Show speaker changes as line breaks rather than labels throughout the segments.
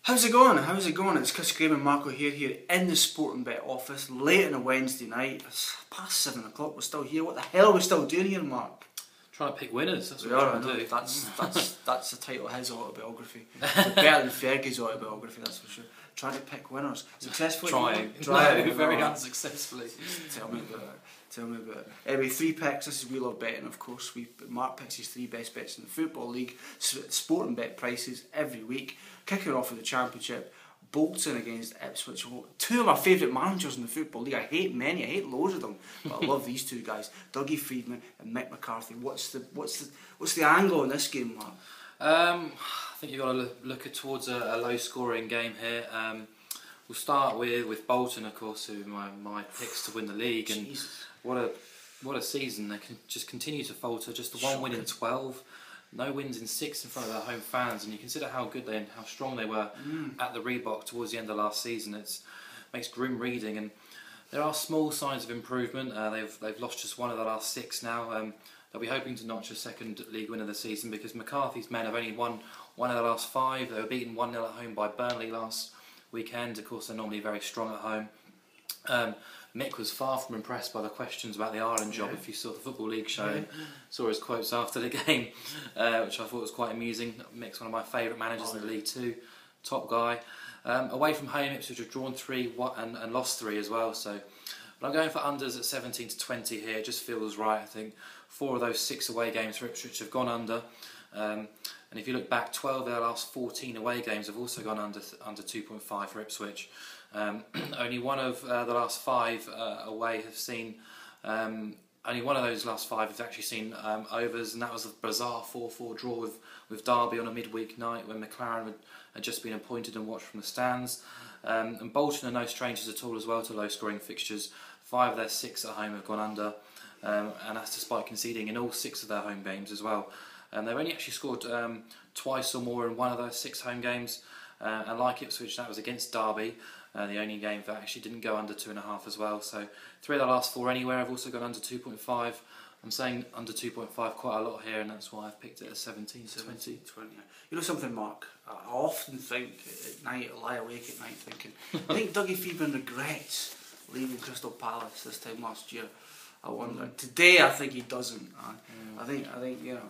How's it going? How's it going? It's Chris Graham and Marco here in the Sportingbet office, late on a Wednesday night. It's past 7 o'clock, we're still here. What the hell are we still doing here, Mark?
Trying to pick winners, that's what
we
we're
are,
trying to do.
That's the title of his autobiography. It's better than Fergie's autobiography, that's for sure. Trying to pick winners. Successfully?
Trying. Very unsuccessfly.
Tell me about it. Anyway, 3 picks. This is We Love Betting, of course. Mark picks his 3 best bets in the Football League. Sportingbet prices every week. Kicking off with the Championship. Bolton against Ipswich. 2 of my favourite managers in the Football League. I hate loads of them, but I love these 2 guys, Dougie Freedman and Mick McCarthy. What's the angle in this game, Mark?
I think you've got to look towards a low-scoring game here. We'll start with Bolton, of course, who are my picks to win the league. And
Jesus.
what a season! They can just continue to falter. Just the 1 win in 12. No wins in 6 in front of their home fans, and you consider how good and how strong they were at the Reebok towards the end of last season. It makes grim reading, and there are small signs of improvement. They've lost just 1 of the last 6 now. They'll be hoping to notch a second league win of the season because McCarthy's men have only won 1 of the last 5. They were beaten 1-0 at home by Burnley last weekend. Of course, they're normally very strong at home. Mick was far from impressed by the questions about the Ireland job. If you saw the Football League show and saw his quotes after the game, which I thought was quite amusing. Mick's one of my favourite managers in the league too, top guy. Away from home, Ipswich have drawn 3 and lost 3 as well. So, but I'm going for unders at 17 to 20 here. It just feels right. I think 4 of those 6 away games for Ipswich have gone under. And if you look back, 12 of their last 14 away games have also gone under 2.5 for Ipswich. Only 1 of the last 5 away have seen. Only 1 of those last 5 has actually seen overs, and that was a bizarre 4-4 draw with Derby on a midweek night when McLaren had just been appointed and watched from the stands. And Bolton are no strangers at all as well to low-scoring fixtures. 5 of their 6 at home have gone under, and that's despite conceding in all 6 of their home games as well. They've only actually scored twice or more in 1 of those 6 home games, and like Ipswich, that was against Derby. The only game that actually didn't go under 2.5 as well. So 3 of the last 4 anywhere have also gone under 2.5. I'm saying under 2.5 quite a lot here, and that's why I've picked it at 17 to 20.
You know something, Mark? I often think at night, I lie awake at night thinking, I think Dougie Freedman regrets leaving Crystal Palace this time last year. I wonder. Today I think he doesn't. I think you know.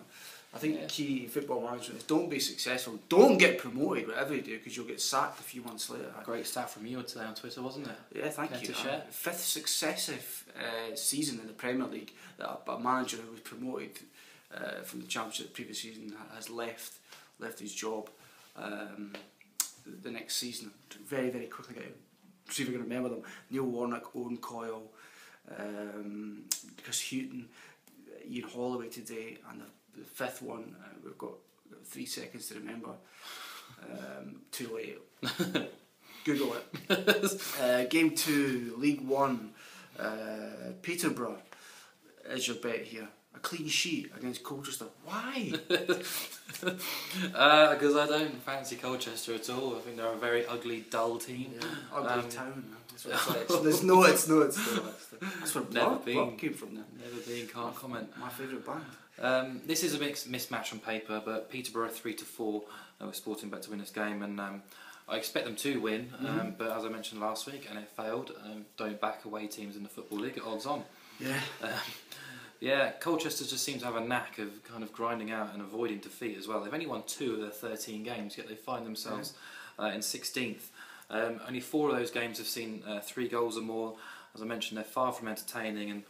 I think the key football management is don't be successful, don't get promoted, whatever you do, because you'll get sacked a few months later.
Great stat from you today on Twitter, wasn't it?
Yeah, thank you. 5th successive season in the Premier League that a manager who was promoted from the Championship the previous season has left his job the next season. Very, very quickly, see if we're going to remember them. Neil Warnock, Owen Coyle, Chris Hughton, Ian Holloway today, and the 5th one, we've got 3 seconds to remember. Too late. Google it. Game 2, League 1, Peterborough is your bet here. A clean sheet against Colchester. Why?
Because I don't fancy Colchester at all. I think they're a very ugly, dull team.
Yeah, ugly town. That's what it's like. That's where Block came from.
Never been, can't comment.
My favourite band.
This is a mismatch on paper, but Peterborough 3-4 were Sportingbet to win this game, and I expect them to win. But as I mentioned last week, and it failed. Don't back away teams in the Football League at odds on.
Yeah.
Yeah, Colchester just seem to have a knack of kind of grinding out and avoiding defeat as well. They've only won 2 of their 13 games, yet they find themselves in 16th. Only 4 of those games have seen 3 goals or more. As I mentioned, they're far from entertaining.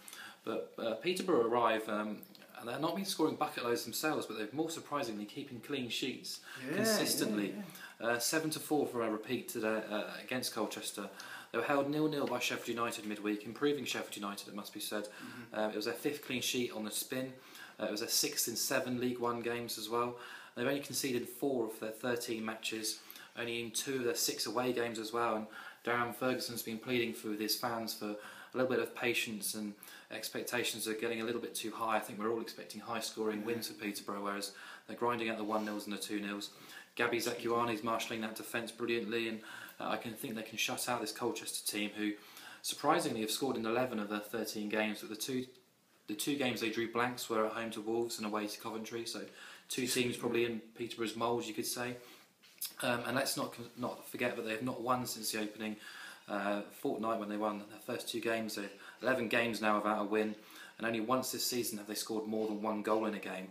But Peterborough arrive, and they're not been scoring bucket loads themselves, but they're more surprisingly keeping clean sheets consistently. 7-4 for a repeat today against Colchester. They were held 0-0 by Sheffield United midweek, improving Sheffield United, it must be said. It was their 5th clean sheet on the spin. It was their 6th in 7 League One games as well. They've only conceded 4 of their 13 matches, only in 2 of their 6 away games as well. And Darren Ferguson's been pleading with his fans for a little bit of patience, and expectations are getting a little bit too high. I think we're all expecting high-scoring wins for Peterborough, whereas they're grinding out the 1-0s and the 2-0s. Gabby Zakuani's marshalling that defence brilliantly, and I can think they can shut out this Colchester team, who surprisingly have scored in 11 of their 13 games, but the 2 the 2 games they drew blanks were at home to Wolves and away to Coventry, so 2 teams probably in Peterborough's mould, you could say. And let's not forget that they have not won since the opening fortnight when they won their first 2 games. They've 11 games now without a win, and only once this season have they scored more than 1 goal in a game.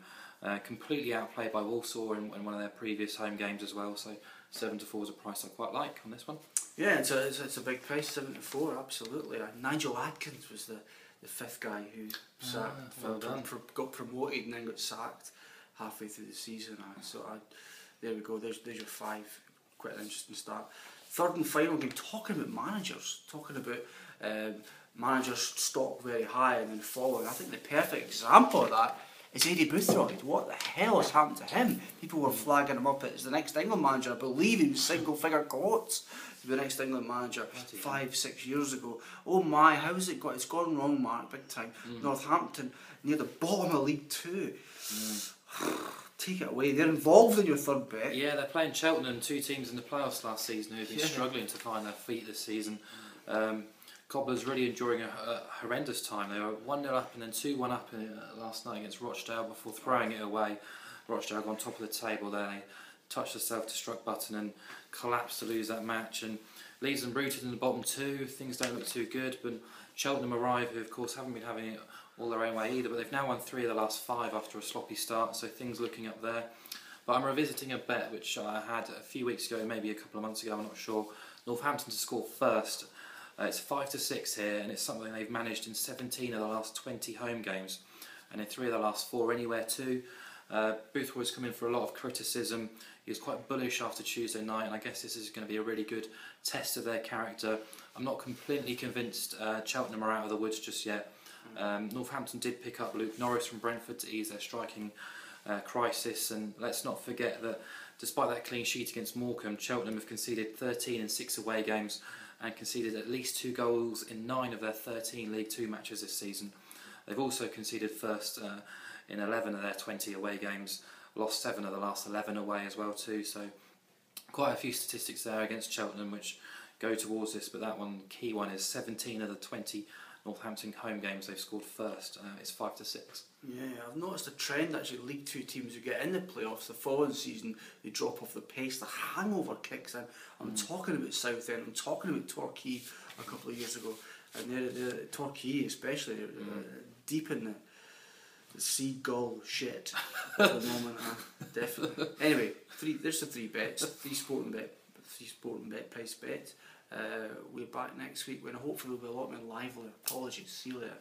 Completely outplayed by Walsall in one of their previous home games as well, so 7-4 is a price I quite like on this one.
Yeah, it's a big price, 7-4, absolutely. Nigel Adkins was the 5th guy who got promoted and then got sacked halfway through the season. There we go, there's your 5, quite an interesting start. Third and final game, talking about managers, managers stock very high and then falling. I think the perfect example of that is Eddie Boothroyd. What the hell has happened to him? People were flagging him up as the next England manager. I believe he was single-figure quotes to be the next England manager 5-6 years ago. Oh my, how's it got? It's gone wrong, Mark, big time. Northampton near the bottom of League 2. Take it away. They're involved in your third bet.
Yeah, they're playing Cheltenham, 2 teams in the playoffs last season who've been struggling to find their feet this season. Cobblers really enjoying a horrendous time. They were 1-0 up and then 2-1 up last night against Rochdale before throwing it away. Rochdale on top of the table there. They touched the self-destruct button and collapsed to lose that match. And leaves them rooted in the bottom 2. Things don't look too good. But Cheltenham arrive, who of course haven't been having it all their own way either. But they've now won 3 of the last 5 after a sloppy start. So things looking up there. But I'm revisiting a bet which I had a few weeks ago, maybe a couple of months ago, I'm not sure. Northampton to score first. It's 5-6 here, and it's something they've managed in 17 of the last 20 home games, and in 3 of the last 4 anywhere too. Boothroyd's come in for a lot of criticism. He was quite bullish after Tuesday night, and I guess this is going to be a really good test of their character. I'm not completely convinced Cheltenham are out of the woods just yet. Northampton did pick up Luke Norris from Brentford to ease their striking crisis, and let's not forget that despite that clean sheet against Morecambe, Cheltenham have conceded 13 in 6 away games and conceded at least 2 goals in 9 of their 13 League 2 matches this season. They've also conceded first in 11 of their 20 away games, lost 7 of the last 11 away as well too, so quite a few statistics there against Cheltenham which go towards this, but that one, key one, is 17 of the 20 Northampton home games they've scored first. It's 5-6.
Yeah, I've noticed a trend actually. League 2 teams who get in the playoffs the following season, they drop off the pace. The hangover kicks in. I'm talking about Southend. I'm talking about Torquay a couple of years ago, and they're Torquay especially deep in the seagull shit at the moment. Definitely. Anyway, there's the 3 bets. 3 sporting bet price bets. We're back next week when hopefully we'll be a lot more lively. Apologies. See you later.